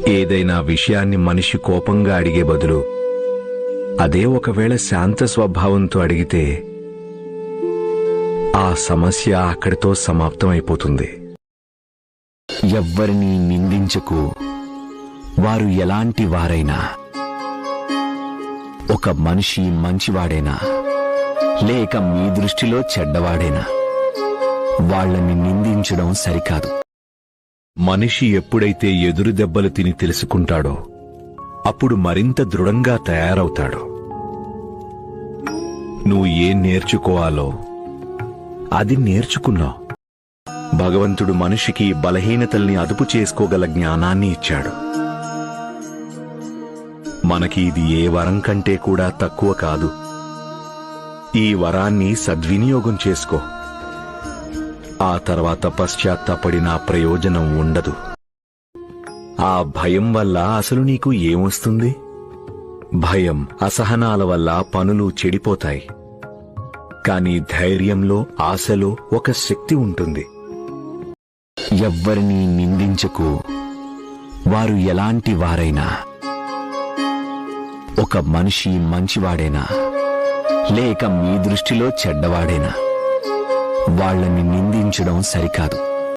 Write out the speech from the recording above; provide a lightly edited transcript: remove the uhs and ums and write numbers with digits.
ఏదైనా విషయాన్ని మనిషి కోపంగా అడిగే బదులు అదే ఒకవేళ శాంత స్వభావంతో అడిగితే ఆ సమస్య అక్కడితో సమాప్తమైపోతుంది. ఎవ్వరినీ నిందించకు, వారు ఎలాంటి వారైనా. ఒక మనిషి మంచివాడైనా లేక మీ దృష్టిలో చెడ్డవాడైనా వాళ్ళని నిందించడం సరికాదు. మనిషి ఎప్పుడైతే ఎదురు దెబ్బలు తిని తెలుసుకుంటాడో అప్పుడు మరింత దృఢంగా తయారవుతాడు. నువ్వు ఏం నేర్చుకోవాలో అది నేర్చుకున్నావు. భగవంతుడు మనిషికి బలహీనతల్ని అదుపు చేసుకోగల జ్ఞానాన్ని ఇచ్చాడు. మనకి ఇది ఏ వరం కంటే కూడా తక్కువ కాదు. ఈ వరాన్ని సద్వినియోగం చేసుకో. ఆ తర్వాత పశ్చాత్తాపడినా ప్రయోజనం ఉండదు. ఆ భయం వల్ల అసలు నీకు ఏమొస్తుంది? భయం, అసహనాల వల్ల పనులు చెడిపోతాయి. కాని ధైర్యంలో, ఆశలో ఒక శక్తి ఉంటుంది. ఎవ్వరినీ నిందించకు, వారు ఎలాంటి వారైనా. ఒక మనిషి మంచివాడైనా లేక మీ దృష్టిలో చెడ్డవాడైనా వాళ్ళని నిందించడం సరికాదు.